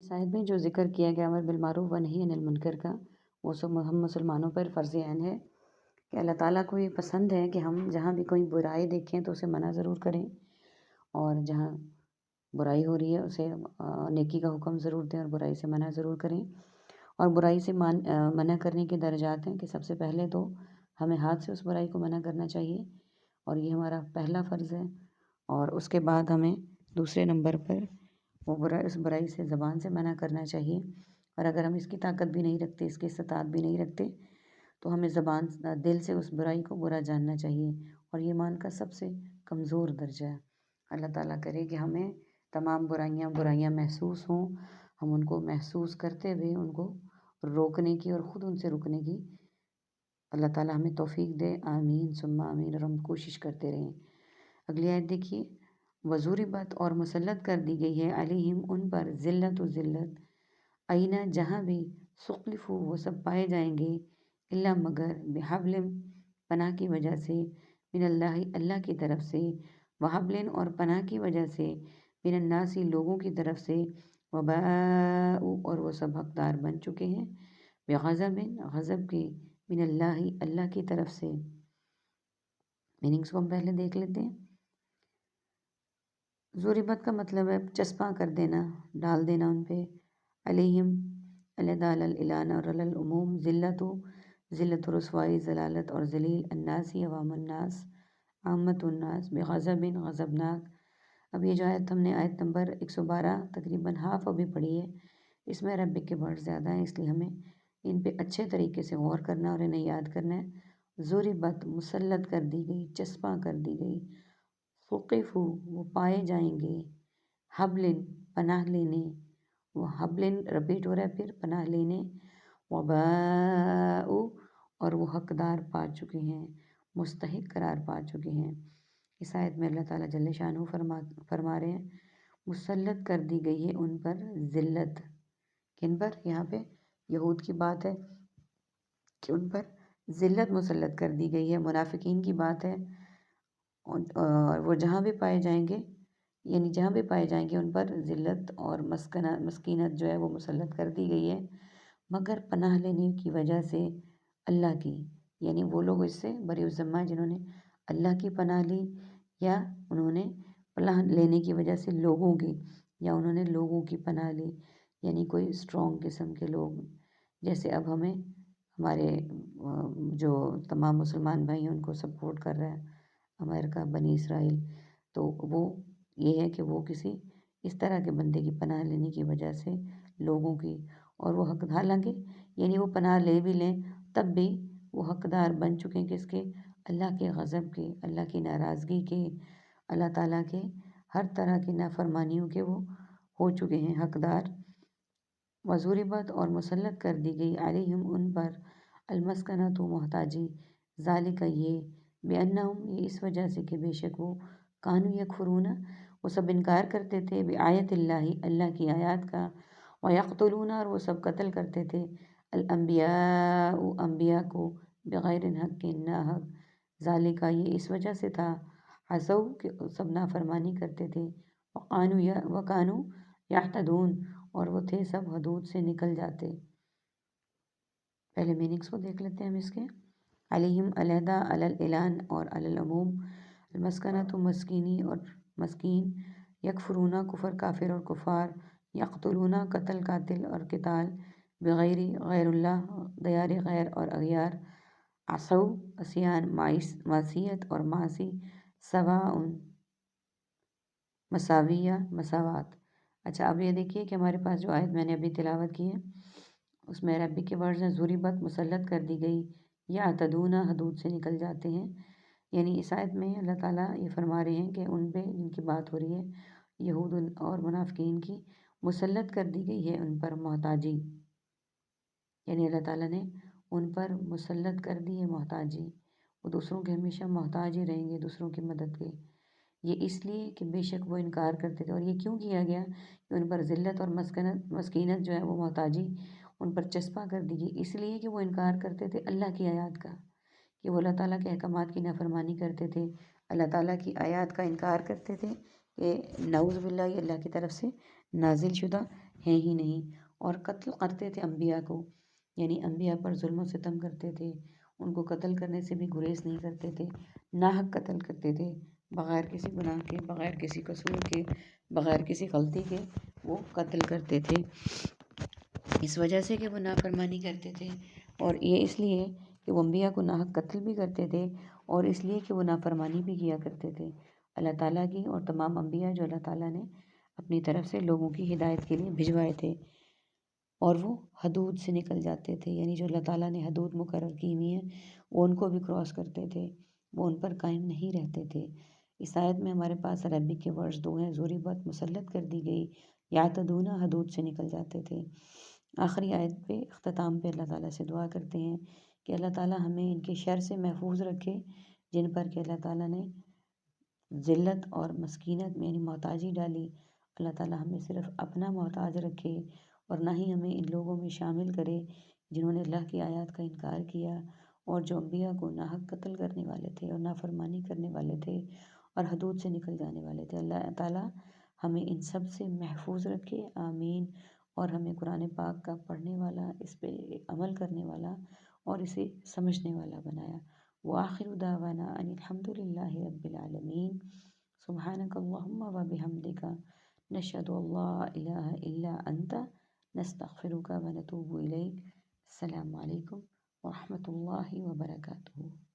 शायद में जो ज़िक्र किया गया अमर बिलमारूफ व नही अनिल मुनकर का, वो सब हम मुसलमानों पर फ़र्ज़ ऐन है कि अल्लाह ताला को ये पसंद है कि हम जहाँ भी कोई बुराई देखें तो उसे मना ज़रूर करें, और जहाँ बुराई हो रही है उसे नेकी का हुक्म ज़रूर दें और बुराई से मना ज़रूर करें। और बुराई से मना करने के दर्जात हैं कि सबसे पहले तो हमें हाथ से उस बुराई को मना करना चाहिए, और ये हमारा पहला फ़र्ज़ है। और उसके बाद हमें दूसरे नंबर पर वो उस बुराई से ज़बान से मना करना चाहिए। और अगर हम इसकी ताकत भी नहीं रखते, इसकी इस्तात भी नहीं रखते, तो हमें दिल से उस बुराई को बुरा जानना चाहिए, और ये ईमान का सबसे कमज़ोर दर्जा है। अल्लाह ताला करे कि हमें तमाम बुराइयाँ महसूस हों, हम उनको महसूस करते हुए उनको रोकने की और ख़ुद उनसे रुकने की अल्लाह ताला हमें तौफ़ीक दे। आमीन सुम्मा आमीन। और हम कोशिश करते रहें। अगली आयत देखिए, वज़ूरिबत और मुसल्लत कर दी गई है अलैहिम उन पर ज़िल्लत व ज़िल्लत, आइना जहाँ भी सुक़लिफ़ू वो सब पाए जाएंगे, इल्ला मगर बिहब्लिम पनाह की वजह से, मिनल्लाहि अल्लाह की तरफ से, वहब्लिन और पनाह की वजह से, मिनन्नासी लोगों की तरफ से, वबाउ और वो सब हकदार बन चुके हैं, बेग़ज़बिन गज़ब के, मिनल्लाहि अल्लाह की तरफ से। मीनिंग्स को हम पहले देख लेते हैं। ज़ुरिबत का मतलब है चस्पा कर देना, डाल देना उन पे। अलैहिम अलैदा अलल इलान और अलल उमूम, ज़िल्लत रुसवाई ज़लालत और ज़लील, अन्नासी अवामुन्नास आम्मतुन्नास, बेग़ज़बिन गज़बनाक। अब ये जो आयत हमने आयत नंबर 112 तकरीबन हाफ़ अभी पढ़ी है, इसमें अरबिक के वर्ड ज़्यादा हैं, इसलिए हमें इन पे अच्छे तरीके से गौर करना और इन्हें याद करना है। ज़ुरिबत मुसल्लत कर दी गई, चस्पा कर दी गई। फ़ुक़िफ़ू वो पाए जाएंगे, हब्लिन पनाह लेने, वो हब्लिन रिपीट हो रहा है, फिर पनाह लेने, वबाउ और वो हकदार पा चुके हैं, मुस्तहिक करार पा चुके हैं। इस आयत में अल्लाह ताला जल्ले शानहू फरमा रहे हैं, मुसल्लत कर दी गई है उन पर ज़िल्लत। किन पर? यहाँ पे यहूद की बात है कि उन पर ज़िल्लत मुसल्लत कर दी गई है। मुनाफिकीन की बात है, और वो जहाँ भी पाए जाएंगे, यानी जहाँ भी पाए जाएंगे उन पर ज़िल्लत और मस्कीनत जो है वो मुसल्लत कर दी गई है, मगर पनाह लेने की वजह से अल्लाह की, यानी वो लोग इससे बरीउज़्ज़म्मा जिन्होंने अल्लाह की पनाह ली, या उन्होंने पनाह लेने की वजह से लोगों की, या उन्होंने लोगों की पनाह ली, यानी कोई स्ट्रॉन्ग किस्म के लोग। जैसे अब हमें हमारे जो तमाम मुसलमान भाई हैं उनको सपोर्ट कर रहा है अमेरिका, बनी इसराइल, तो वो ये है कि वो किसी इस तरह के बंदे की पनाह लेने की वजह से लोगों की, और वो हक, हालांकि यानी वो पनाह ले भी लें तब भी वो हकदार बन चुके हैं किसके? अल्लाह के गज़ब के, अल्लाह की नाराज़गी के, अल्लाह ताला के हर तरह की नाफरमानियों के वो हो चुके हैं हकदार। वज़ूरिबत और मुसल्लत कर दी गई अलैहिम उन पर, अलमस्कनतु मोहताजी, ज़ालिका ये, बेअन्नहुम ये इस वजह से कि बेशक वो, कानू यकफुरूना वो सब इनकार करते थे, बिआयतिल्लाहि अल्लाह की आयत का, व यक़्तुलूना और वो सब कत्ल करते थे, अल अंबिया अंबिया को, बग़ैर हक़्क़िन ना हक़, ज़ालिका ये इस वजह से था, हसौ कि सब नाफरमानी करते थे, वकानू यहतदून और वो थे सब हदूद से निकल जाते। पहले मीनिंग्स को देख लेते हैं हम इसके। अलैहिम अलैदा अलल इलान और अलल उमूम, अलमस्कनतु मस्कीनी और मस्कीन, यकफुरूना कुफर काफिर और कुफार, यक़्तुलूना कत्ल कातिल और किताल, बग़ैरी गैरुल्लाह दयार गैर और अगयार, असौ असियान मासियत और मासी, सवाउन मसाविया मसावात। अच्छा, अब ये देखिए कि हमारे पास जो आयत मैंने अभी तिलावत की है उसमें अरबिक के वर्ड्स हैं, ज़ुरिबत मुसल्लत कर दी गई, या तदूना हदूद से निकल जाते हैं। यानी इस आयत में अल्लाह ताला ये फरमा रहे हैं कि उन पे जिनकी बात हो रही है, यहूद और मुनाफिकीन की, मुसल्लत कर दी गई है उन पर मोहताजी, यानी अल्लाह ताला ने उन पर मुसल्लत कर दी है मोहताजी, वो दूसरों के हमेशा मोहताज ही रहेंगे, दूसरों की मदद के। ये इसलिए कि बेशक वो इनकार करते थे। और ये क्यों किया गया कि उन पर ज़िल्लत और मस्कीनत जो है वो मोहताजी उन पर चस्पा कर दी गई, इसलिए कि वो इनकार करते थे अल्लाह की आयत का, कि वो अल्लाह ताला के अहकामात की नाफरमानी करते थे, अल्लाह ताला की आयत का इनकार करते थे कि नाउज़ बिल्लाह अल्लाह की तरफ से नाजिल शुदा ہیں ہی نہیں، اور قتل کرتے تھے انبیاء کو، یعنی انبیاء پر ظلم و ستم کرتے تھے، ان کو قتل کرنے سے بھی گریز نہیں کرتے تھے، ناحق قتل کرتے تھے، بغیر کسی گناہ کے، بغیر کسی قصور کے، بغیر کسی غلطی کے وہ قتل کرتے تھے، اس وجہ سے کہ وہ نافرمانی کرتے تھے، اور یہ اس لیے کہ وہ انبیاء کو ناحق قتل بھی کرتے تھے، اور اس لیے کہ وہ نافرمانی بھی کیا کرتے تھے اللہ تعالیٰ کی، اور تمام انبیاء جو اللہ تعالیٰ نے اپنی طرف سے لوگوں کی ہدایت کے لیے بھجوائے تھے، اور وہ حدود سے نکل جاتے تھے، یعنی جو اللہ تعالیٰ نے حدود مقرر کی ہوئی ہیں وہ ان کو بھی کراس کرتے تھے، وہ ان پر قائم نہیں رہتے تھے۔ اس آیت میں ہمارے پاس عربک کے ورڈز دو ہیں، ضریبت مسلط کر دی گئی، یعتدون حدود سے نکل جاتے تھے۔ آخری آیت پہ اختتام پہ اللہ تعالیٰ سے دعا کرتے ہیں کہ اللہ تعالیٰ ہمیں ان کے شر سے محفوظ رکھے، جن پر کہ اللہ تعالیٰ نے ذلت اور مسکینت میں یعنی محتاجی ڈالی۔ اللہ تعالیٰ ہمیں صرف اپنا محتاج رکھے، اور نہ ہی ہمیں ان لوگوں میں شامل کرے جنہوں نے اللہ کی آیات کا انکار کیا، اور جو انبیاء کو ناحق قتل کرنے والے تھے اور نافرمانی کرنے والے تھے اور حدود سے نکل جانے والے تھے۔ اللہ تعالیٰ ہمیں ان سب سے محفوظ رکھے، آمین، اور ہمیں قرآن پاک کا پڑھنے والا، اس پہ عمل کرنے والا اور اسے سمجھنے والا بنایا۔ وآخر دعوانا ان الحمد للہ رب العالمین، سبحانک اللہم و بحمدک، نشہد ان لا الہ الا انت، نستغفرک و نتوب الیک۔ السلام علیکم ورحمۃ اللہ وبرکاتہ۔